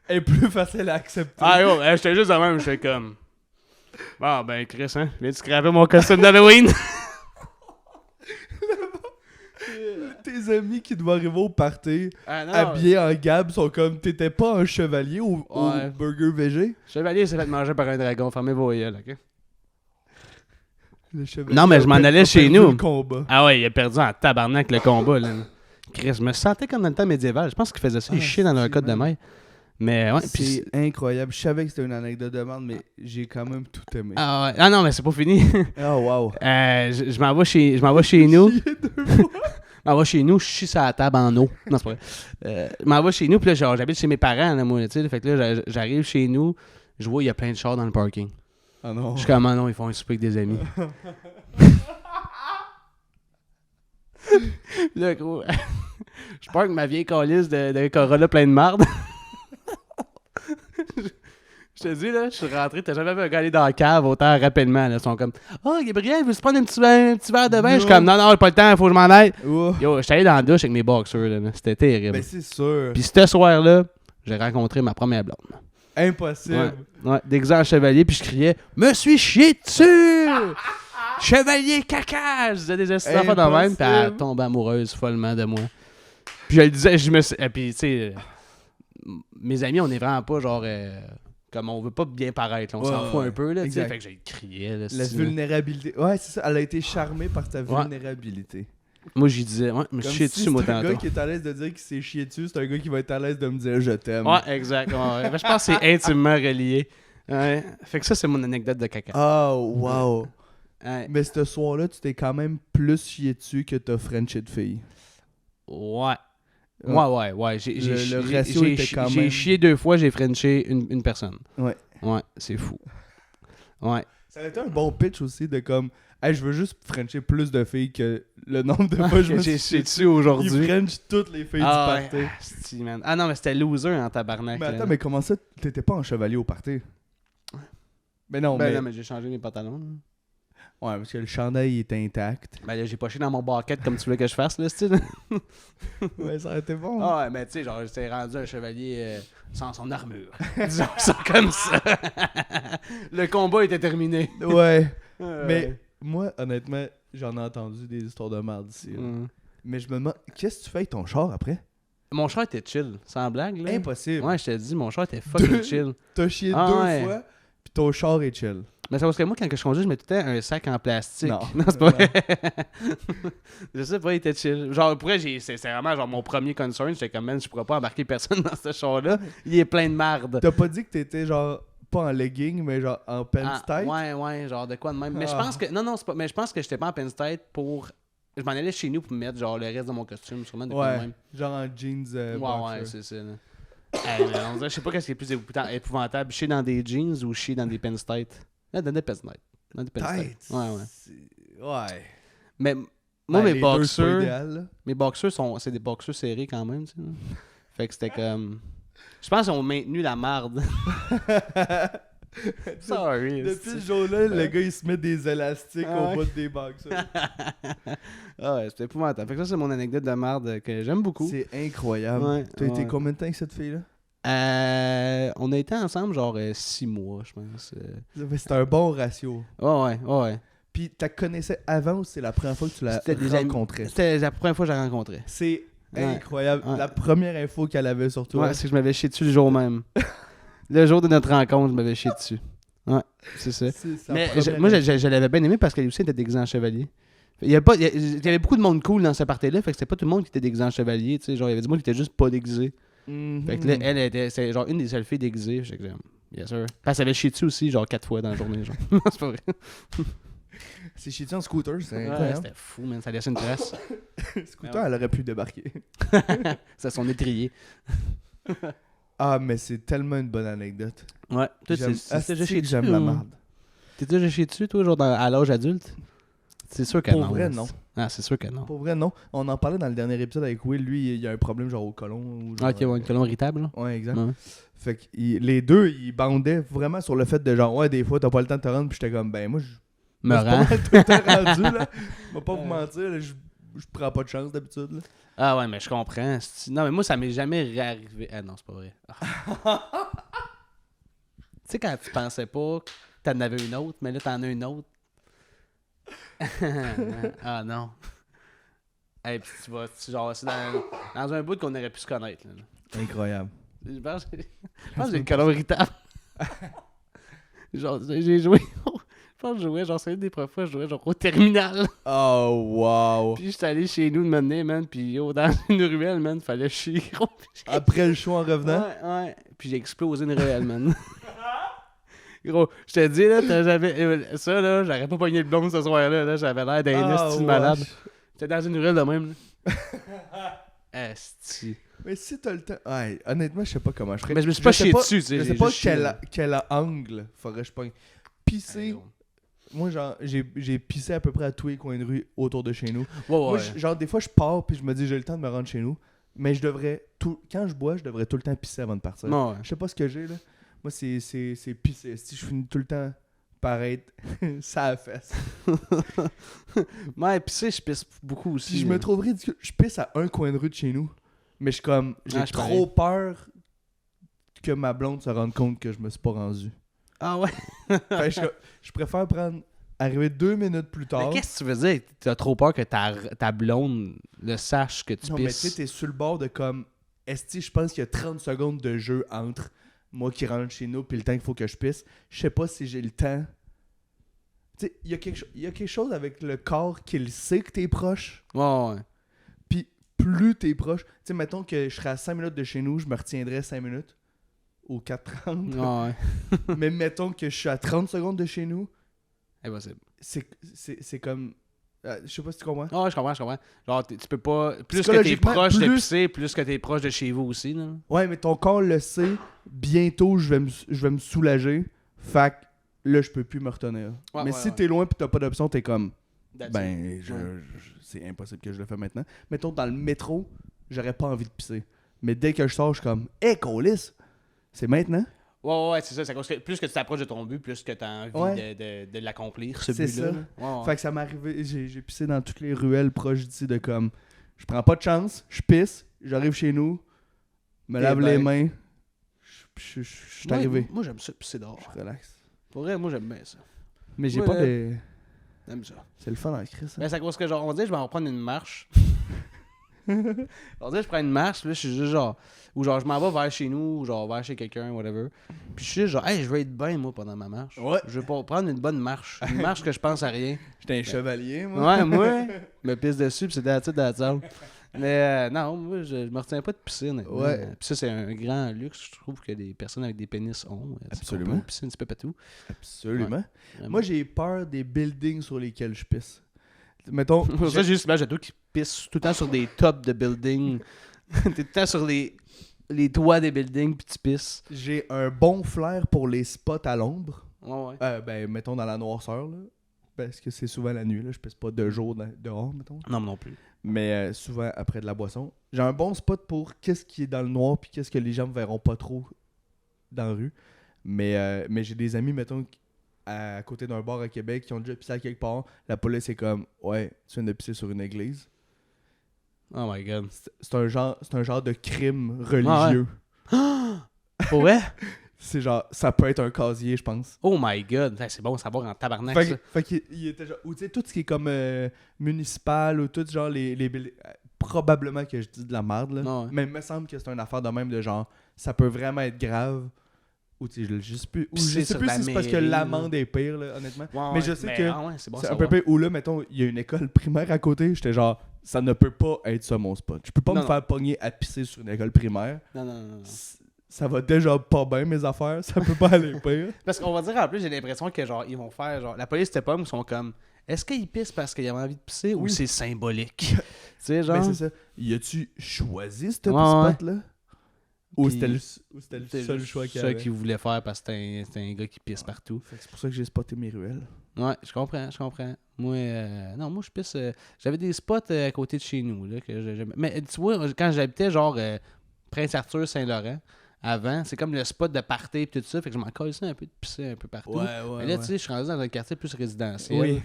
est plus facile à accepter. Ah, gros, j'étais juste de même, j'étais comme. Bon, ben, Chris, hein, viens-tu scraper mon costume d'Halloween? Tes amis qui doivent arriver au party Non, habillés en Gab sont comme t'étais pas un chevalier au burger VG? Chevalier s'est fait manger par un dragon, fermez vos yeux, ok? Le chevalier Non, mais je m'en allais chez perdu nous. le combat. Ah ouais, il a perdu en tabarnak le combat, là. Chris, je me sentais comme dans le temps médiéval. Je pense qu'ils faisaient ça, ils chiaient dans leur code de maille. Mais ouais, C'est incroyable. Je savais que c'était une anecdote de merde, mais j'ai quand même tout aimé. Ah ouais. Ah non, mais c'est pas fini. Oh wow. Je m'en vais chez nous. Je m'en vais chez nous, je chie sur la table en eau. Non, c'est pas vrai. Je m'en vais chez nous, puis là, genre, j'habite chez mes parents, là, moi, tu sais. Fait que là, j'arrive chez nous, je vois, il y a plein de chars dans le parking. Ah non. Je suis comme, ah non, ils font un souper avec des amis. Là, gros, je parque ma vieille calice de Corolla plein de marde. Je te dis, là, je suis rentré, t'as jamais vu un gars aller dans la cave autant rapidement, là. Ils sont comme, oh, Gabriel, veux-tu prendre un petit verre de vin? Je suis comme, non, j'ai pas le temps, faut que je m'en aille. Yo, j'étais allé dans la douche avec mes boxers, là. C'était terrible. Ben c'est sûr. Puis ce soir-là, j'ai rencontré ma première blonde. Impossible. Ouais, déguisé en chevalier, puis je criais, me suis chié dessus! Chevalier caca! Je disais des enfants dans même, puis elle tombait amoureuse follement de moi. Puis je le disais, puis tu sais, mes amis, on est vraiment pas genre. Comme on veut pas bien paraître, là, on s'en fout un peu, là, tu sais. Fait que j'ai crié, là. La vulnérabilité. Ouais, c'est ça. Elle a été charmée par ta vulnérabilité. Moi, j'y disais, ouais, me chier dessus, moi, tantôt. C'est un gars qui est à l'aise de dire qu'il s'est chié dessus, c'est un gars qui va être à l'aise de me dire je t'aime. Ouais, exact. Ouais. Ben, je pense que c'est intimement relié. Ouais. Fait que ça, c'est mon anecdote de caca. Oh, wow. Ouais. Mais ce soir-là, tu t'es quand même plus chié dessus que t'as Frenché de fille. Ouais. Ouais. Le ratio était quand même... J'ai chié 2 fois, j'ai frenché une personne. Ouais. Ouais, c'est fou. Ouais. Ça aurait été un bon pitch aussi de comme... Hey, je veux juste frencher plus de filles que le nombre de fois je me suis chié dessus aujourd'hui. Il french toutes les filles du party. Man. Ah non, mais c'était loser en tabarnak. Mais attends, mais comment ça, t'étais pas en chevalier au party? Mais non, non, mais j'ai changé mes pantalons. Ouais, parce que le chandail est intact. Ben là, j'ai pas chié dans mon bucket comme tu voulais que je fasse, là, style. Ouais, ça aurait été bon. Ah ouais, mais tu sais, genre, j'étais rendu un chevalier sans son armure. Disons ça comme ça. Le combat était terminé. Ouais. Mais moi, honnêtement, j'en ai entendu des histoires de merde ici. Mais je me demande, qu'est-ce que tu fais avec ton char après? Mon char était chill, sans blague, là. Impossible. Ouais, je t'ai dit, mon char était fucking chill. T'as chié 2 fois, puis ton char est chill. Mais c'est parce que moi, quand je conduis, je mets tout le temps un sac en plastique. Non, c'est pas vrai. Je sais pas, il était chill. Genre, pour vrai, c'est vraiment genre mon premier concern. J'étais comme, man, je pourrais pas embarquer personne dans ce char-là. Il est plein de marde. T'as pas dit que t'étais genre, pas en legging, mais genre en pants tight? Ouais, genre de quoi de même. Mais je pense que, non, c'est pas, mais je pense que j'étais pas en pants tight pour... Je m'en allais chez nous pour me mettre genre le reste de mon costume, sûrement de quoi de même. Genre en jeans boxer. Ouais, c'est ça. Là. On dirait, je sais pas qu'est-ce qui est plus épouvantable, chier dans des jeans ou chier dans des pants tight. Dans des pants tight. Dans des pants tight. Ouais. Mais moi, mes boxers c'est des boxers serrés quand même, tu sais. Fait que c'était comme... Je pense qu'ils ont maintenu la marde. Sorry. Depuis ce jour-là, le gars, il se met des élastiques au bout des boxers. Ouais, c'était épouvantable. Fait que ça, c'est mon anecdote de marde que j'aime beaucoup. C'est incroyable. Ouais, t'as été combien de temps avec cette fille-là? On a été ensemble genre 6 mois, je pense. C'était un bon ratio. Ouais. Puis, tu la connaissais avant ou c'est la première fois que tu l'as rencontrée? C'était la première fois que je la rencontrais. C'est incroyable. Ouais. La première info qu'elle avait sur toi. Ouais, c'est que je m'avais chié dessus le jour même. Le jour de notre rencontre, je m'avais chié dessus. Ouais, c'est ça. Mais moi, je l'avais bien aimé parce qu'elle aussi était déguisée en chevalier. Il y avait beaucoup de monde cool dans ce party-là, fait que c'était pas tout le monde qui était déguisé en chevalier, tu sais, genre il y avait du monde qui était juste pas déguisé. Fait que là, elle était, c'est genre une des seules filles déguisées, j'étais comme, bien sûr. Parce qu'elle avait chié dessus aussi, genre 4 fois dans la journée, genre. Non, c'est pas vrai. C'est chié en scooter, c'est Ouais, incroyable. c'était fou, man, ça laissait une trace. Scooter, elle aurait pu débarquer. C'est son étrier. Ah, mais c'est tellement une bonne anecdote. Ouais, toi, J'aime t'es déjà chié dessus. j'aime la marde. T'es déjà chié dessus, toi, genre à l'âge adulte? C'est sûr que Pour non. vrai, là. non. Ah, c'est sûr que non. Pour vrai, non. On en parlait dans le dernier épisode avec Will. Lui, il y a un problème genre au côlon. Ou genre, Ah, ok, une colonne irritable, là. Ouais, exact. Ouais. Fait que les deux, ils bandaient vraiment sur le fait de genre, ouais, des fois, t'as pas le temps de te rendre. Puis j'étais comme, ben, moi, je Me suis pas rend. mal tout le temps rendu, là. Je vais pas vous mentir, là, je prends pas de chance d'habitude, là. Ah ouais, mais je comprends. Non, mais moi, ça m'est jamais réarrivé. Ah non, c'est pas vrai. Ah. Tu sais, quand tu pensais pas que t'en avais une autre, mais là, t'en as une autre. Ah non. Et puis genre, c'est dans un bout qu'on aurait pu se connaître. Là. Incroyable. Je pense que j'ai une colonne irritable. Genre, j'ai joué. Je pense que je jouais, genre, c'est une des premières fois, je jouais genre au terminal. Oh, wow. Puis j'étais allé chez nous de mener, man. Puis dans une ruelle, man, fallait chier, gros. Après le show en revenant. Ouais. Puis j'ai explosé une ruelle, man. Gros, je te dis, là, ça, là, j'aurais pas pogné le blond ce soir-là. Là, j'avais l'air d'un esti malade. J'étais dans une ruelle de même, là. Esti. Mais si t'as le temps. Ouais, honnêtement, je sais pas comment je ferais. Mais je me suis pas chié dessus, tu sais. Je sais pas quel angle faudrait que je pogne. Pisser. Moi, genre, j'ai pissé à peu près à tous les coins de rue autour de chez nous. Moi, genre, des fois, je pars puis je me dis, j'ai le temps de me rendre chez nous. Mais je devrais. Quand je bois, je devrais tout le temps pisser avant de partir. Ouais. Je sais pas ce que j'ai, là. Moi, c'est pisser. Si je finis tout le temps par être ça fesse. Ouais, pisser, je pisse beaucoup aussi. Puis je me trouve ridicule. Je pisse à un coin de rue de chez nous. Mais j'ai trop peur que ma blonde se rende compte que je me suis pas rendu. Ah ouais? Fait que je préfère arriver 2 minutes plus tard. Mais qu'est-ce que tu veux dire? T'as trop peur que ta blonde le sache que tu non, pisses? mais tu sais, t'es sur le bord de comme... Esti, je pense qu'il y a 30 secondes de jeu entre moi qui rentre chez nous puis le temps qu'il faut que je pisse. Je sais pas si j'ai le temps. Tu sais, il y a quelque chose avec le corps qui le sait que t'es proche. Ouais. Puis plus t'es proche... Tu sais, mettons que je serais à 5 minutes de chez nous, je me retiendrais 5 minutes. Ou 4:30. Ouais. Mais mettons que je suis à 30 secondes de chez nous. Impossible. C'est comme... je sais pas si tu comprends. Ah ouais, je comprends. Genre, tu peux pas... Plus que t'es proche de pisser, plus que t'es proche de chez vous aussi, là. Ouais, mais ton corps le sait. Bientôt, je vais me soulager. Fait que là, je peux plus me retenir. Ouais, mais ouais, si ouais. t'es loin pis t'as pas d'option, t'es comme... That's Ben, it. c'est impossible que je le fasse maintenant. Mettons, dans le métro, j'aurais pas envie de pisser. Mais dès que je sors, je suis comme... Hey, Colis! C'est maintenant? Ouais, c'est ça. C'est que plus que tu t'approches de ton but, plus que t'as envie de l'accomplir, ce C'est but-là. ça. Ouais. Fait que ça m'est arrivé... J'ai pissé dans toutes les ruelles proches d'ici de comme... Je prends pas de chance, je pisse, j'arrive chez nous, me lave les mains, je suis arrivé. Moi, j'aime ça pisser dehors. Je relaxe. Pour vrai, moi, j'aime bien ça. Mais j'ai Moi, pas de... J'aime ça. C'est le fun en crise, ça. Mais c'est à cause que, genre, on dit, je vais en prendre une marche. On dit, je prends une marche, là, je suis juste genre... Ou genre, je m'en vais vers chez nous, ou genre, vers chez quelqu'un, whatever. Puis je suis juste genre, hey, je vais être bien, moi, pendant ma marche. Ouais. Je vais pas prendre une bonne marche. Une marche que je pense à rien. J'étais un chevalier, moi. Ouais, moi, je me pisse dessus, puis c'est la tête de la salle. Mais non, moi, je me retiens pas de pisser, honnêtement. Ouais. Puis ça, c'est un grand luxe, je trouve, que des personnes avec des pénis ont. Absolument. On peut pisser un petit peu partout. Absolument. Vraiment. Moi, j'ai peur des buildings sur lesquels je pisse. Mettons... Ça, j'ai juste l'image de toi qui pisse tout le temps sur des tops de buildings. T'es tout le temps sur les toits des buildings, puis tu pisses. J'ai un bon flair pour les spots à l'ombre. Ouais. Ben, mettons dans la noirceur, là. Parce que c'est souvent la nuit, là. Je pisse pas 2 jours dehors, mettons. Non plus. Mais souvent après de la boisson. J'ai un bon spot pour qu'est-ce qui est dans le noir puis qu'est-ce que les gens ne verront pas trop dans la rue. Mais j'ai des amis, mettons, à côté d'un bar à Québec qui ont déjà pissé à quelque part. La police est comme, ouais, tu viens de pisser sur une église. Oh my god. C'est un genre de crime religieux. Pour vrai? C'est genre, ça peut être un casier, je pense. Oh my god. C'est bon à savoir en tabarnak, ça. Fait qu'il était genre, ou tu sais, tout ce qui est comme municipal ou tout genre probablement que je dis de la merde, là. Ouais. Mais il me semble que c'est une affaire de même de genre, ça peut vraiment être grave. Ou tu sais, je sais plus, ou Pisser je sais sur plus la si c'est parce que mairie, l'amende est pire, là, honnêtement. Ouais, mais je sais que ah ouais, c'est bon c'est un savoir. peu pire. Ou là, mettons, il y a une école primaire à côté. J'étais genre, ça ne peut pas être ça mon spot. Je peux pas Non, me faire pogner à pisser sur une école primaire. Non. Ça va déjà pas bien, mes affaires. Ça peut pas aller pire. Parce qu'on va dire, en plus, j'ai l'impression que, genre, ils vont faire, genre, la police de pomme sont comme, est-ce qu'ils pissent parce qu'ils avaient envie de pisser ou Oui. c'est symbolique? Tu sais, genre. Mais c'est ça. Y a-tu choisi ce Ouais, spot-là? Ou Puis, c'était le seul juste choix qu'il y ça avait? qu'ils voulaient faire parce que c'était un gars qui pisse partout. Fait que c'est pour ça que j'ai spoté mes ruelles. Ouais, je comprends. Moi, non, moi, je pisse. J'avais des spots à côté de chez nous, là, que j'aimais. Mais tu vois, quand j'habitais, genre, Prince-Arthur, Saint-Laurent, avant, c'est comme le spot de party et tout ça, fait que je m'en collais un peu de pisser un peu partout. Mais là, tu sais, je suis rendu dans un quartier plus résidentiel. Oui.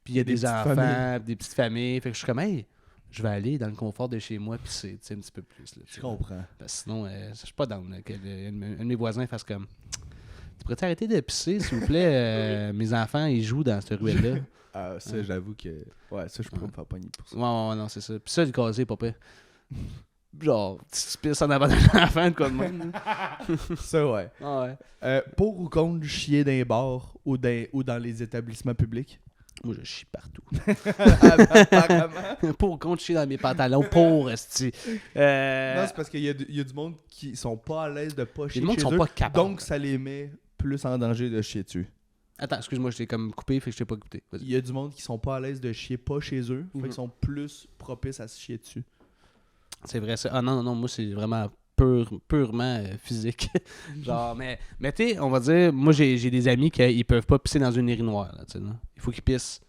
Puis il y a Des des petites enfants, familles. des petites familles. Fait que je suis comme, hey, je vais aller dans le confort de chez moi pisser, tu sais, un petit peu plus. Là, Je comprends. parce que sinon, je suis pas down là, que un de mes voisins fasse comme, tu pourrais arrêter de pisser, s'il vous plaît? Mes enfants, ils jouent dans cette ruelle-là. Ah, ça, j'avoue que. Ouais, ça, je pourrais me faire pogner pour ça. Ouais, non, c'est ça. Puis ça, le casier, pas pire. Genre, tu pisses en avant d'un enfant, de quoi de même. Ça, ouais. Ah ouais. Pour ou contre chier dans les bars ou dans les établissements publics? Moi, je chie partout. Apparemment. Pour contre chier dans mes pantalons, pour esti. Non, c'est parce qu'il y a du monde qui sont pas à l'aise de pas Il y chier a du monde chez qui sont eux, pas capables. donc ça les met plus en danger de chier dessus. Attends, excuse-moi, je t'ai comme coupé, fait que je t'ai pas écouté. Vas-y. Il y a du monde qui sont pas à l'aise de chier pas chez eux, fait Mhm. qu'ils sont plus propices à se chier dessus. C'est vrai ça. Ah non, moi c'est vraiment purement physique. Genre, mais tu sais, on va dire, moi j'ai des amis qui ils peuvent pas pisser dans une urinoir. Là, tu sais, là. Il faut qu'ils pissent.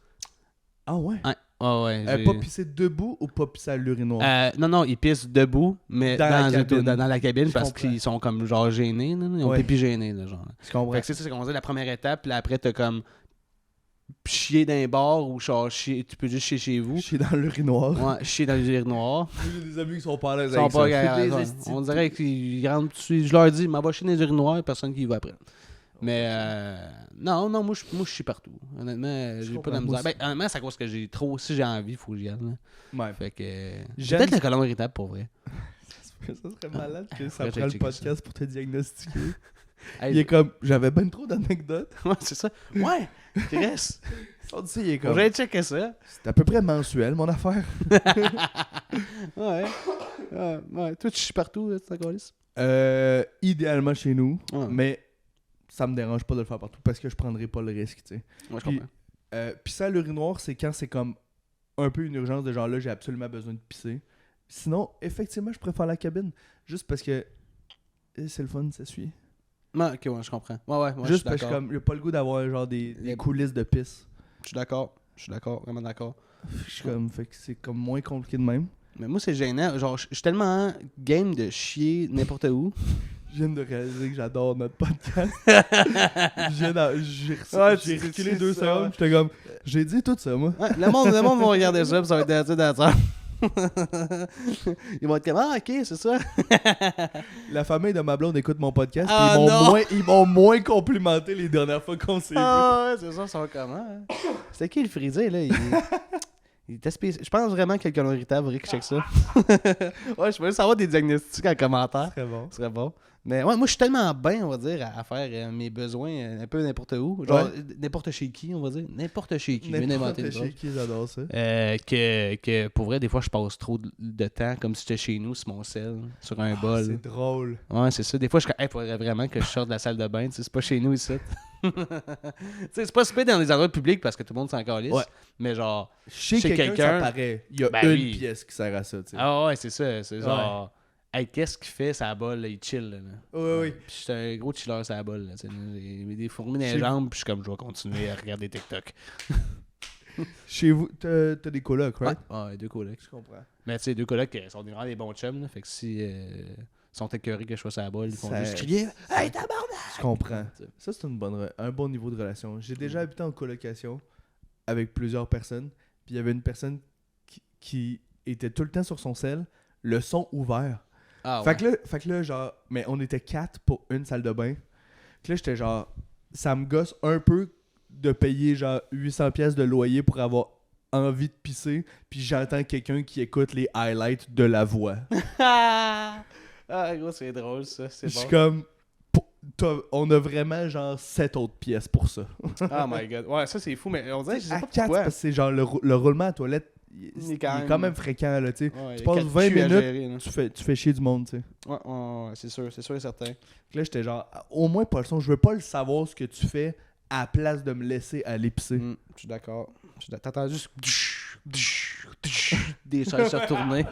Ah ouais? Ouais. Ah ouais. Pas pisser debout ou pas pisser à l'urinoir? Non, ils pissent debout, mais Dans la cabine. dans la cabine Je parce comprends. qu'ils sont comme genre gênés. Là, ils ont Ouais. pipi gêné, là, genre. Je comprends. Fait que c'est ça, c'est qu'on va dire la première étape, puis là, après t'as comme chier dans un bar ou genre chier, tu peux juste chier chez vous. Chier dans l'urinoir. Ouais, chier dans les urinoirs. J'ai des amis qui sont pas à l'aise Ils sont avec pas ça. gagnants, Fais des ça. estis. On dirait qu'ils rentrent dessus. Je leur dis, m'en va chier dans les urinoirs, personne qui y va après. Mais non, moi je suis partout. Honnêtement, j'ai pas de comprends, moi misère. Ben, honnêtement, c'est à cause que j'ai trop. Si j'ai envie, il faut que j'y aille. Là. Ouais. Fait que. J'aime- Peut-être la colonne irritable pour vrai. Ça serait malade que ça Faudrait prenne le checker podcast pour te diagnostiquer. Hey, Il est comme, j'avais ben trop d'anecdotes. Ouais, c'est ça. Ouais, Chris. On dit, il est Faut comme, que j'aille checker ça. c'est à peu près mensuel, mon affaire. Ouais. Ouais. Toi, tu chies partout, tu t'en calisses? Idéalement chez nous, Ouais. mais ça me dérange pas de le faire partout parce que je prendrais pas le risque, tu sais. Ouais, je Puis, comprends. Puis ça, l'urinoir, c'est quand c'est comme un peu une urgence de genre là, j'ai absolument besoin de pisser. Sinon, effectivement, je préfère la cabine. Juste parce que c'est le fun, ça suit. Ouais, ok, ouais, je comprends. Ouais, je suis Juste parce que d'accord. comme, j'ai pas le goût d'avoir genre des Les- coulisses de pisse. Je suis d'accord, vraiment d'accord. Je suis comme, fait que c'est comme moins compliqué de même. Mais moi, c'est gênant. Genre, je suis tellement game de chier n'importe où. Je viens de réaliser que j'adore notre podcast. J'ai Ouais, j'ai c'est reculé 2 ça, secondes, ouais. j'étais comme, j'ai dit tout ça, moi. Ouais, le monde va regarder ça, puis ça va être assez dans Ils vont être comme, ah, ok, c'est ça. La famille de ma blonde écoute mon podcast, Ah, puis non! ils m'ont moins complimenté les dernières fois qu'on s'est vu. Ah, ouais, c'est ça, ça va comment? Hein? C'était qui le frisé, là? Il était spécial. Je pense vraiment que le colon irritable faudrait qu'il check ça. Ouais, je veux savoir des diagnostics en commentaire. Très bon. Ce serait bon. Mais ouais, moi, je suis tellement bien, on va dire, à faire mes besoins un peu n'importe où. Genre, n'importe chez qui, on va dire. N'importe chez qui. Je viens d'inventer une N'importe chez phrase. qui, j'adore ça. Que pour vrai, des fois, je passe trop de temps comme si j'étais chez nous sur mon sel, sur un bol. C'est drôle. Ouais, c'est ça. Des fois, je hey, faudrait vraiment que je sorte de la salle de bain. Tu sais, c'est pas chez nous ici. Tu sais, c'est pas super dans les endroits publics parce que tout le monde s'en calisse. Ouais. Mais genre. Chez Chez quelqu'un, quelqu'un, ça paraît. Il y a ben une oui. pièce qui sert à ça, tu sais. Ah ouais, c'est ça. C'est genre. Hey, qu'est-ce qu'il fait, sa balle, là, il chill. Là. Oui. Puis je suis un gros chiller, sa balle. Là, tu sais, j'ai des fourmis dans les Chez- jambes, puis je suis comme, je vais continuer à regarder TikTok. Chez vous, t'as des colocs, right? Ouais, deux colocs. Je comprends. Mais tu sais, deux colocs, sont vraiment des bons chums. Là, fait que si sont écœurés que je fasse sa balle, ils font Ça- juste crier. Hey, tabarnak! Je comprends. Tu sais. Ça, c'est un bon niveau de relation. J'ai déjà habité en colocation avec plusieurs personnes. Puis il y avait une personne qui était tout le temps sur son sel, le son ouvert. Ah, Fait que là, genre, mais on était 4 pour une salle de bain. Fait que là, j'étais genre, ça me gosse un peu de payer genre 800 pièces de loyer pour avoir envie de pisser, puis j'entends quelqu'un qui écoute les highlights de la voix. Ah, gros, c'est drôle, ça. C'est Je suis bon. comme, on a vraiment genre 7 autres pièces pour ça. Oh my god. Ouais, ça c'est fou, mais on dirait, je sais À pas 4, pourquoi. parce que c'est genre le roulement à toilette, il est quand même fréquent, là, tu sais. Ouais, Tu il y a passes 4 20 culs à minutes, gérer, là. tu fais chier du monde, tu sais. Ouais, c'est sûr et certain. Fait que là, j'étais genre, au moins, pas le son, je veux pas le savoir ce que tu fais à la place de me laisser aller pisser. Je suis d'accord. T'entends juste des chaises se retourner.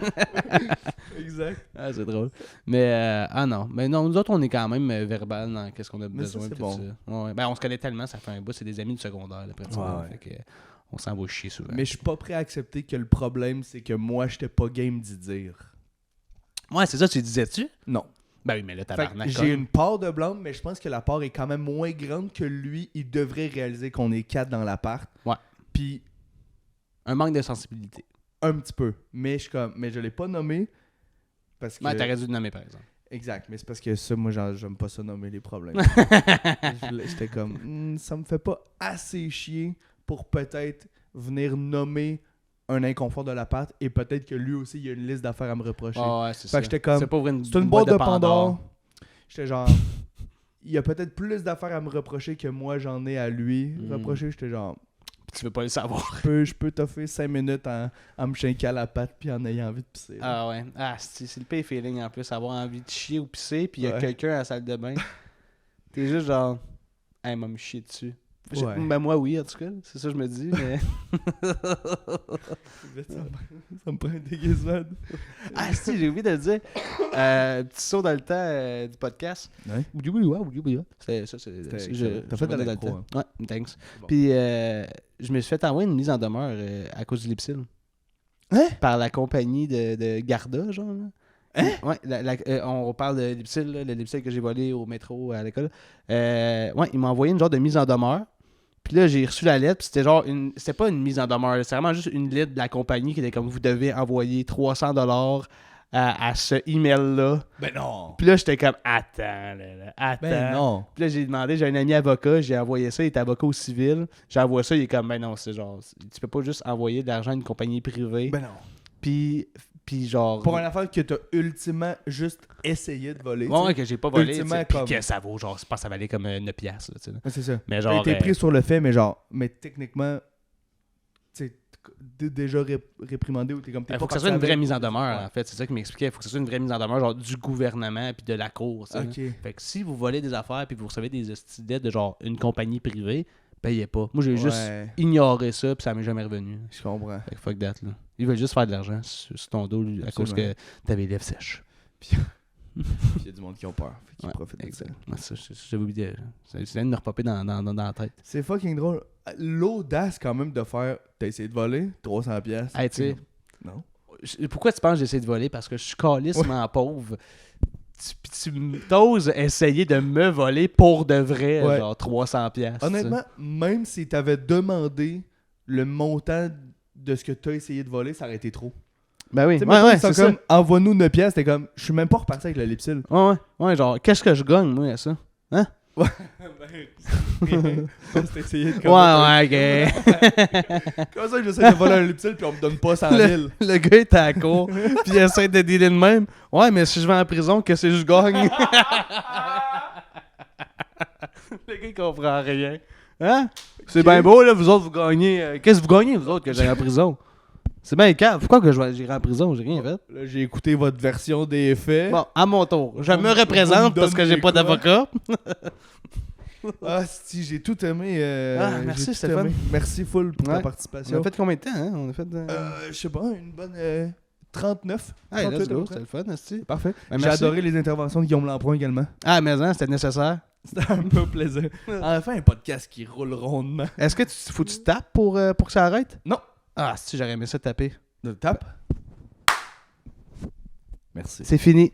Exact. Ah, c'est drôle. Mais, non. Mais non, nous autres, on est quand même verbal dans qu'est-ce qu'on a Mais besoin. ça, c'est tout bon. ça. Ouais. Ben, on se connaît tellement, ça fait un bout. C'est des amis du secondaire, là, pratiquement. Ouais. Fait que, on s'en va chier souvent. Mais je suis pas prêt à accepter que le problème, c'est que moi, j'étais pas game d'y dire. Ouais, c'est ça, tu disais-tu? Non. Ben oui, mais là, Fait que tabarnak. j'ai une part de blâme, mais je pense que la part est quand même moins grande que lui. Il devrait réaliser qu'on est 4 dans l'appart. Ouais. Puis Un manque de sensibilité. un petit peu. Mais je l'ai pas nommé. Parce que... Ouais, t'aurais dû le nommer, par exemple. Exact, mais c'est parce que ça, moi, j'aime pas ça nommer les problèmes. J'étais comme, ça me fait pas assez chier pour peut-être venir nommer un inconfort de l'appart et peut-être que lui aussi, il y a une liste d'affaires à me reprocher. Ouais, c'est Fait ça. que j'étais comme, c'est pas c'est une boîte de Pandore. J'étais genre, il y a peut-être plus d'affaires à me reprocher que moi, j'en ai à lui reprocher. J'étais genre, Tu veux pas le savoir. je peux t'offrir 5 minutes en me chinquer à la patte puis en ayant envie de pisser. Là. Ah ouais. Ah, c'est le pire feeling en plus, avoir envie de chier ou pisser, puis il y a quelqu'un à la salle de bain. T'es juste genre, hey, m'a me chier dessus. Ouais. Ben moi, oui, en tout cas. C'est ça que je me dis, mais. Ça me prend un déguisement. Ah, si, j'ai oublié de le dire. Petit saut dans le temps du podcast. Ouais. C'était ça, T'as fait de la temps. croix. Ouais, thanks. Bon. Puis, je me suis fait envoyer une mise en demeure à cause du Lipsil. Hein? Par la compagnie de Garda, genre. Là. Hein? Ouais, on parle de Lipsil, là, le Lipsil que j'ai volé au métro à l'école. Ouais, il m'a envoyé une genre de mise en demeure. Puis là, j'ai reçu la lettre, puis c'était genre c'était pas une mise en demeure, c'est vraiment juste une lettre de la compagnie qui était comme vous devez envoyer $300 à ce email-là. Ben non! Puis là, j'étais comme attends. Ben non! Puis là, j'ai demandé, j'ai un ami avocat, j'ai envoyé ça, il est avocat au civil. J'ai envoyé ça, il est comme ben non, c'est genre, tu peux pas juste envoyer de l'argent à une compagnie privée. Ben non! Puis genre. Pour une affaire que t'as ultimement juste essayé de voler. Ouais, que j'ai pas volé, ultimement, puis comme- que ça vaut, genre, je pense que ça valait comme 9$, là, tu sais. Ouais, c'est ça. Mais T'as genre. été pris sur le fait, mais techniquement, tu sais, déjà réprimandé ou t'es comme... Il faut que ça soit une vraie mise en demeure, en fait. C'est ça qu'il m'expliquait. Il faut que ce soit une vraie mise en demeure, genre du gouvernement puis de la cour. Ça, Ok. fait que si vous volez des affaires puis vous recevez des dettes de genre une compagnie privée, payez pas. Moi, j'ai juste Ouais, ignoré ça puis ça m'est jamais revenu. je comprends. Fait que fuck that, là. Ils veulent juste faire de l'argent sur ton dos à cause Absolument. que t'avais les lèvres sèches. Il y a du monde qui ont peur, fait qu'ils Ouais, profitent de ça. exact. Ouais, ça, j'avais oublié. Ça vient de me repopper dans la tête. C'est fucking drôle. L'audace, quand même, de faire... T'as essayé de voler 300 pièces. Hey, tu sais, Non. pourquoi tu penses que j'essaie de voler? Parce que je suis calissement pauvre. Tu t'oses essayer de me voler pour de vrai, Ouais. genre 300$. Honnêtement, même si t'avais demandé le montant de ce que t'as essayé de voler, ça aurait été trop. Ben oui, Tu sais, ouais, mettons, ouais, ils sont c'est comme, envoie-nous 9 pièces, t'es comme, je suis même pas reparti avec le Lipsil. Ouais, genre, qu'est-ce que je gagne, moi, à ça? C'était essayé de Ouais, ok. Comment ça que j'essaie de voler un Lipsil puis on me donne pas 100 000? Le gars est à la cour, puis il essaie de dealer de même. Ouais, mais si je vais en prison, qu'est-ce que je gagne? Le gars, il comprend rien. Hein? C'est bien beau, là, vous autres, vous gagnez. Qu'est-ce que vous gagnez, vous autres, que j'aille en prison? C'est bien calme. Pourquoi que j'irai en prison? J'ai rien fait. Là, j'ai écouté votre version des faits. Bon, à mon tour. Je Vous me me représente parce que donnez j'ai pas quoi? d'avocat. Ah, si, j'ai tout aimé. merci, j'ai tout Stéphane. aimé. Merci full pour ta Ouais. participation. On a fait combien de temps, hein? On a fait. Je sais pas, une bonne 39. Hey, 38 let's à peu go, près. c'était le fun, esti. Parfait. Ben, J'ai merci. adoré les interventions de Guillaume Lampron également. Ah, mais hein, c'était nécessaire. C'était un peu plaisir. Enfin, un podcast qui roule rondement. Est-ce que faut que tu tapes pour que ça arrête? Non. Ah, si j'aurais aimé ça taper. De tape. Merci. C'est fini.